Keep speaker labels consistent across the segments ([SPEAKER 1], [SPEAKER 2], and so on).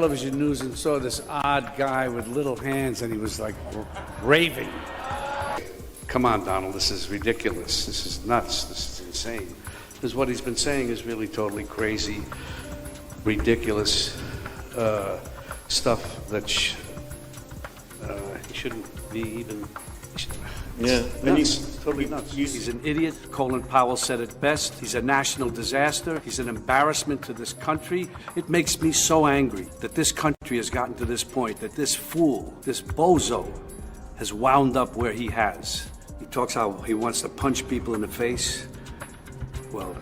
[SPEAKER 1] television news and saw this odd guy with little hands, and he was like raving. Come on, Donald, this is ridiculous. This is nuts. This is insane. Because what he's been saying is really totally crazy, ridiculous stuff that he shouldn't be even.
[SPEAKER 2] Yeah,
[SPEAKER 1] nuts. Totally nuts. He's an idiot. Colin Powell said it best. He's a national disaster. He's an embarrassment to this country. It makes me so angry that this country has gotten to this point, that this fool, this bozo, has wound up where he has. He talks how he wants to punch people in the face. Well,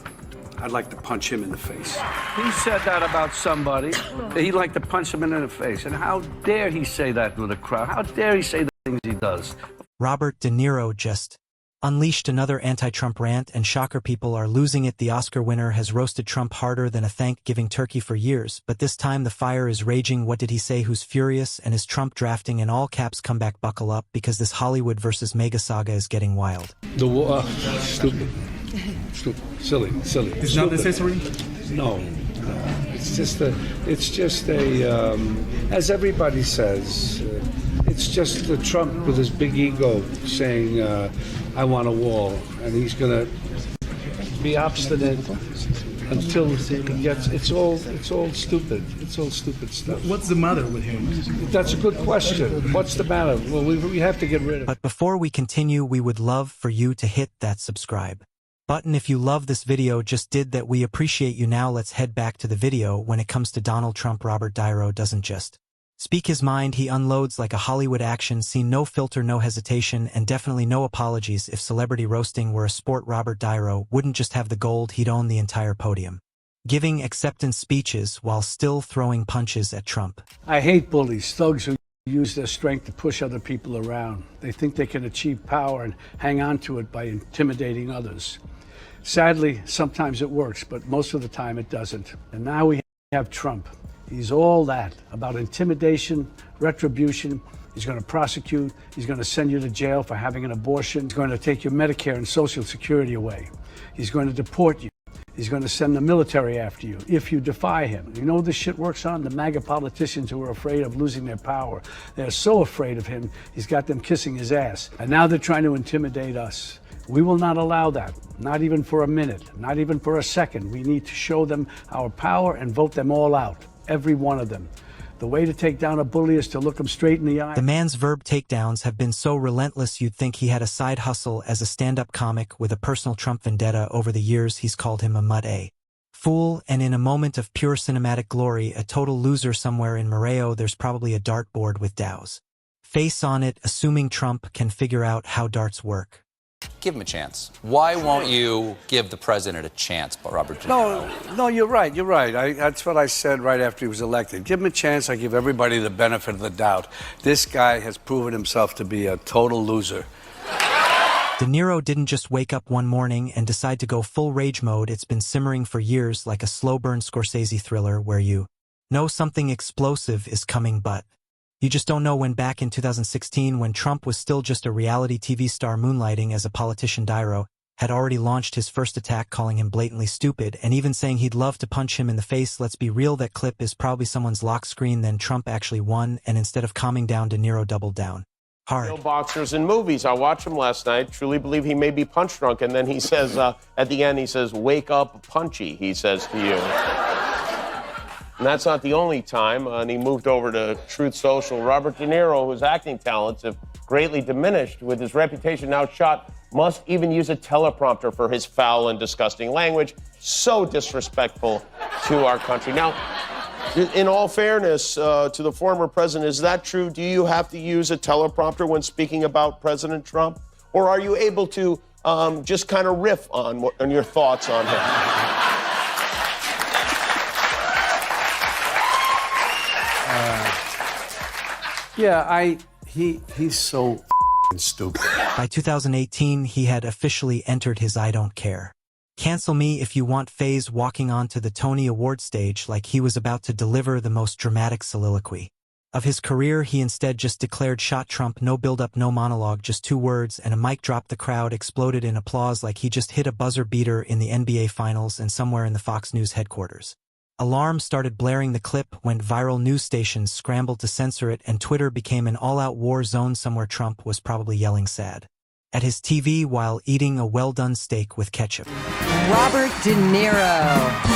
[SPEAKER 1] I'd like to punch him in the face. He said that about somebody. He'd like to punch him in the face. And how dare he say that with a crowd? How dare he say the things he does?
[SPEAKER 3] Robert De Niro just unleashed another anti-Trump rant, and shocker, people are losing it. The Oscar winner has roasted Trump harder than a Thanksgiving turkey for years, but this time the fire is raging. What did he say? Who's furious? And is Trump drafting in all caps comeback? Buckle up, because this Hollywood versus mega saga is getting wild.
[SPEAKER 1] Stupid. Stupid. Silly.
[SPEAKER 4] It's not necessary?
[SPEAKER 1] No. It's just as everybody says, it's just the Trump with his big ego saying, I want a wall. And he's going to be obstinate until he gets, it's all stupid. It's all stupid stuff.
[SPEAKER 4] What's the matter with him?
[SPEAKER 1] That's a good question. What's the matter? Well, we have to get rid of it.
[SPEAKER 3] But before we continue, we would love for you to hit that subscribe button if you love this video. Just did that. We appreciate you. Now let's head back to the video. When it comes to Donald Trump, Robert De Niro doesn't just speak his mind, he unloads like a Hollywood action scene. No filter, no hesitation, and definitely no apologies. If celebrity roasting were a sport, Robert De Niro wouldn't just have the gold, he'd own the entire podium, giving acceptance speeches while still throwing punches at Trump.
[SPEAKER 1] I hate bullies, thugs who use their strength to push other people around. They think they can achieve power and hang on to it by intimidating others. Sadly, sometimes it works, but most of the time it doesn't. And now we have Trump. He's all that, about intimidation, retribution. He's going to prosecute. He's going to send you to jail for having an abortion. He's going to take your Medicare and Social Security away. He's going to deport you. He's going to send the military after you if you defy him. You know what this shit works on? The MAGA politicians who are afraid of losing their power. They're so afraid of him, he's got them kissing his ass. And now they're trying to intimidate us. We will not allow that, not even for a minute, not even for a second. We need to show them our power and vote them all out, every one of them. The way to take down a bully is to look him straight in the eye.
[SPEAKER 3] The man's verb takedowns have been so relentless you'd think he had a side hustle as a stand-up comic with a personal Trump vendetta. Over the years, he's called him a mud a fool, and in a moment of pure cinematic glory, a total loser. Somewhere in Moreo, there's probably a dartboard with Dow's face on it, assuming Trump can figure out how darts work.
[SPEAKER 5] Give him a chance. Why won't you give the president a chance, Robert De Niro?
[SPEAKER 1] No, you're right. That's what I said right after he was elected. Give him a chance. I give everybody the benefit of the doubt. This guy has proven himself to be a total loser.
[SPEAKER 3] De Niro didn't just wake up one morning and decide to go full rage mode. It's been simmering for years like a slow-burn Scorsese thriller where you know something explosive is coming, but you just don't know when. Back in 2016, when Trump was still just a reality TV star moonlighting as a politician, De Niro had already launched his first attack, calling him blatantly stupid and even saying he'd love to punch him in the face. Let's be real, that clip is probably someone's lock screen. Then Trump actually won, and instead of calming down, De Niro doubled down hard.
[SPEAKER 2] Boxers in movies. I watched him last night. Truly believe he may be punch drunk. And then he says, at the end, he says, "Wake up, punchy," he says to you. And that's not the only time. And he moved over to Truth Social. Robert De Niro, whose acting talents have greatly diminished with his reputation now shot, must even use a teleprompter for his foul and disgusting language. So disrespectful to our country. Now, in all fairness to the former president, is that true? Do you have to use a teleprompter when speaking about President Trump? Or are you able to just kind of riff on your thoughts on him?
[SPEAKER 1] Yeah, he's so stupid.
[SPEAKER 3] By 2018, he had officially entered his "I don't care, cancel me if you want" phase, walking onto the Tony Award stage like he was about to deliver the most dramatic soliloquy of his career. He instead just declared "shot Trump." No build-up, no monologue, just two words and a mic drop. The crowd exploded in applause like he just hit a buzzer beater in the NBA Finals and somewhere in the Fox News headquarters. Alarms started blaring, the clip went viral, news stations scrambled to censor it, and Twitter became an all-out war zone somewhere. Trump was probably yelling sad at his TV while eating a well-done steak with ketchup.
[SPEAKER 6] Robert De Niro.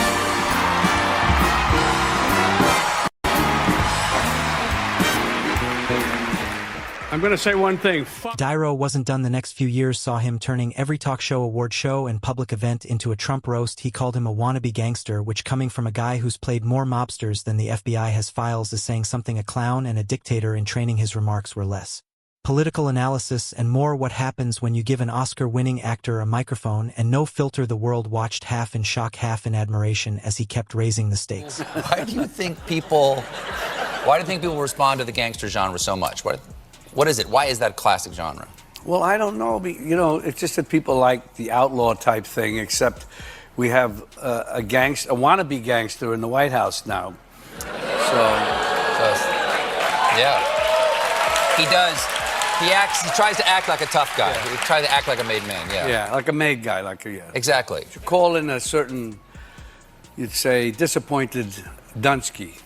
[SPEAKER 1] I'm going to say one thing.
[SPEAKER 3] Niro wasn't done. The next few years saw him turning every talk show, award show, and public event into a Trump roast. He called him a wannabe gangster, which, coming from a guy who's played more mobsters than the FBI has files, is saying something. A clown and a dictator in training. His remarks were less political analysis and more what happens when you give an Oscar-winning actor a microphone and no filter. The world watched, half in shock, half in admiration, as he kept raising the stakes.
[SPEAKER 5] Why do you think people respond to the gangster genre so much? What is it? Why is that a classic genre?
[SPEAKER 7] Well, I don't know. You know, it's just that people like the outlaw type thing, except we have a wannabe gangster in the White House now.
[SPEAKER 5] Yeah. He does. He tries to act like a tough guy. Yeah. He tries to act like a made man, yeah.
[SPEAKER 7] Yeah, like a made guy,
[SPEAKER 5] Exactly.
[SPEAKER 7] You call in a certain, you'd say, disappointed Dunsky.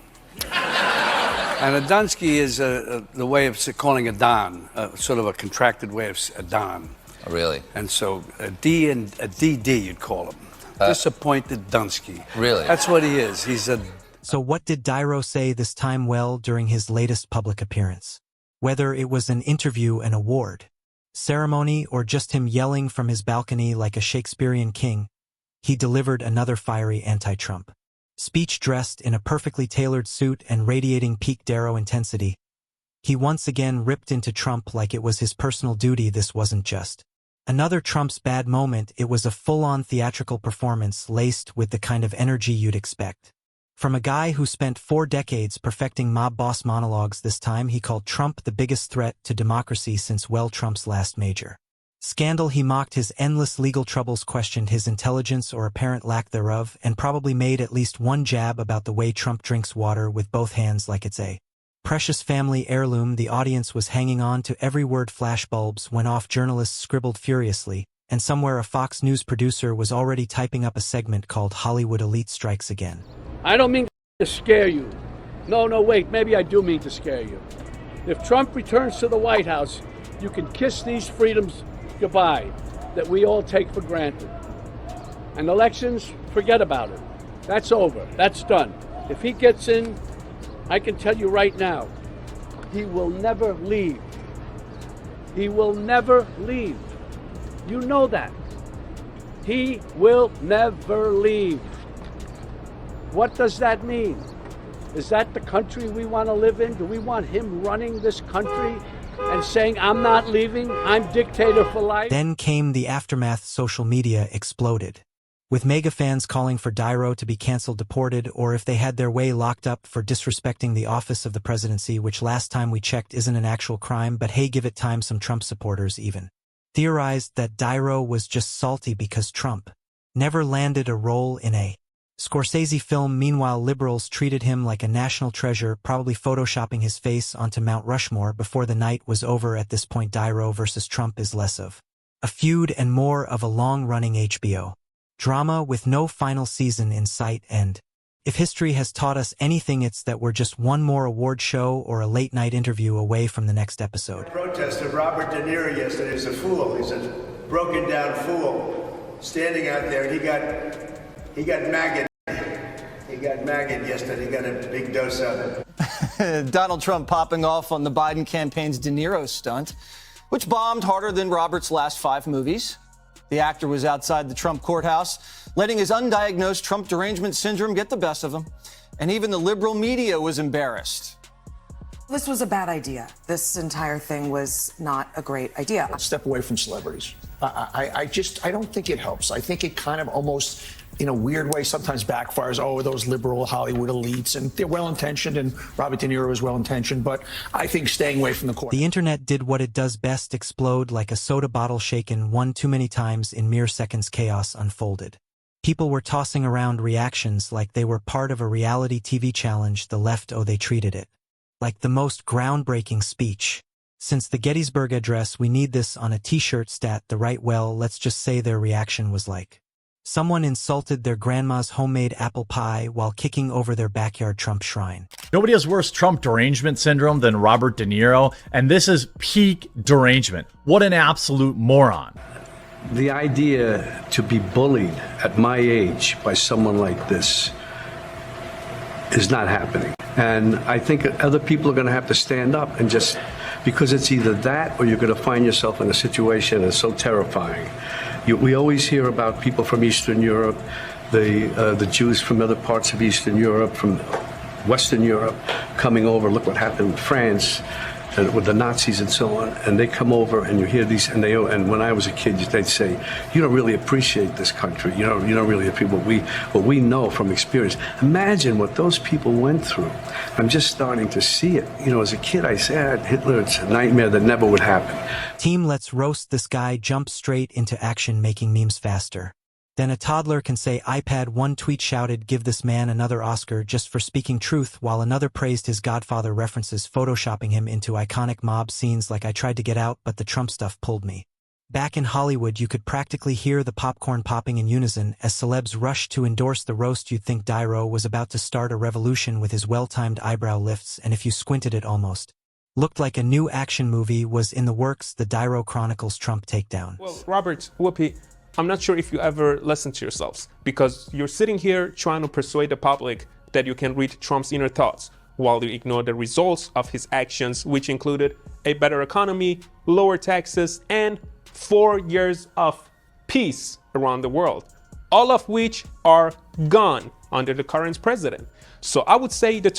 [SPEAKER 7] And a Dunsky is the way of calling a Don, sort of a contracted way of a Don.
[SPEAKER 5] Oh, really?
[SPEAKER 7] And so a D and a DD, you'd call him. Disappointed Dunsky.
[SPEAKER 5] Really?
[SPEAKER 7] That's what he is. He's a...
[SPEAKER 3] So what did Niro say this time? Well, during his latest public appearance, whether it was an interview, an award ceremony, or just him yelling from his balcony like a Shakespearean king, he delivered another fiery anti-Trump speech dressed in a perfectly tailored suit and radiating peak Niro intensity. He once again ripped into Trump like it was his personal duty. This wasn't just another Trump's bad moment, it was a full-on theatrical performance laced with the kind of energy you'd expect from a guy who spent 4 decades perfecting mob boss monologues. This time he called Trump the biggest threat to democracy since, well, Trump's last major scandal. He mocked his endless legal troubles, questioned his intelligence or apparent lack thereof, and probably made at least one jab about the way Trump drinks water with both hands like it's a precious family heirloom. The audience was hanging on to every word. Flashbulbs went off, journalists scribbled furiously, and somewhere a Fox News producer was already typing up a segment called Hollywood Elite Strikes Again.
[SPEAKER 1] I don't mean to scare you. No, wait, maybe I do mean to scare you. If Trump returns to the White House, you can kiss these freedoms goodbye that we all take for granted. And elections, forget about it. That's over. That's done. If he gets in, I can tell you right now, he will never leave. He will never leave. You know that. He will never leave. What does that mean? Is that the country we want to live in? Do we want him running this country and saying, I'm not leaving, I'm dictator for life?
[SPEAKER 3] Then came the aftermath. Social media exploded, with mega fans calling for Niro to be canceled, deported, or if they had their way, locked up for disrespecting the office of the presidency, which last time we checked isn't an actual crime, but hey, give it time. Some Trump supporters even theorized that Niro was just salty because Trump never landed a role in a Scorsese film. Meanwhile, liberals treated him like a national treasure, probably photoshopping his face onto Mount Rushmore before the night was over. At this point, Niro versus Trump is less of a feud and more of a long-running HBO drama with no final season in sight. And if history has taught us anything, it's that we're just one more award show or a late-night interview away from the next episode.
[SPEAKER 8] Protester Robert De Niro yesterday is a fool. He's a broken-down fool standing out there. He got maggot. He got maggot yesterday. He got a big dose of it.
[SPEAKER 9] Donald Trump popping off on the Biden campaign's De Niro stunt, which bombed harder than Robert's last 5 movies. The actor was outside the Trump courthouse, letting his undiagnosed Trump derangement syndrome get the best of him. And even the liberal media was embarrassed.
[SPEAKER 6] This was a bad idea. This entire thing was not a great idea.
[SPEAKER 10] Step away from celebrities. I don't think it helps. I think it kind of almost, in a weird way, sometimes backfires. Oh, those liberal Hollywood elites, and they're well-intentioned, and Robert De Niro is well-intentioned, but I think staying away from the court.
[SPEAKER 3] The internet did what it does best: explode like a soda bottle shaken one too many times. In mere seconds, chaos unfolded. People were tossing around reactions like they were part of a reality TV challenge. The left, they treated it like the most groundbreaking speech since the Gettysburg Address. We need this on a t-shirt. Stat. The right, well, let's just say their reaction was like Someone insulted their grandma's homemade apple pie while kicking over their backyard Trump shrine.
[SPEAKER 11] Nobody has worse Trump derangement syndrome than Robert De Niro, and this is peak derangement. What an absolute moron.
[SPEAKER 7] The idea to be bullied at my age by someone like this is not happening. And I think other people are going to have to stand up and just, because it's either that or you're going to find yourself in a situation that's so terrifying. We always hear about people from Eastern Europe, the Jews from other parts of Eastern Europe, from Western Europe, coming over. Look what happened in France with the Nazis and so on. And they come over, and you hear these, and when I was a kid, they'd say, "You don't really appreciate this country. You don't really appreciate what we know from experience." Imagine what those people went through. I'm just starting to see it. As a kid, I said Hitler, it's a nightmare that never would happen.
[SPEAKER 3] Team Let's Roast This Guy jump straight into action, making memes faster. Then a toddler can say iPad. One tweet shouted, "Give this man another Oscar just for speaking truth," while another praised his Godfather references, photoshopping him into iconic mob scenes like "I tried to get out, but the Trump stuff pulled me." Back in Hollywood, you could practically hear the popcorn popping in unison as celebs rushed to endorse the roast. You'd think Niro was about to start a revolution with his well-timed eyebrow lifts, and if you squinted, it almost looked like a new action movie was in the works. The Niro Chronicles Trump Takedown.
[SPEAKER 12] Well, Robert, Whoopi, I'm not sure if you ever listen to yourselves, because you're sitting here trying to persuade the public that you can read Trump's inner thoughts while you ignore the results of his actions, which included a better economy, lower taxes, and 4 years of peace around the world, all of which are gone under the current president. So I would say the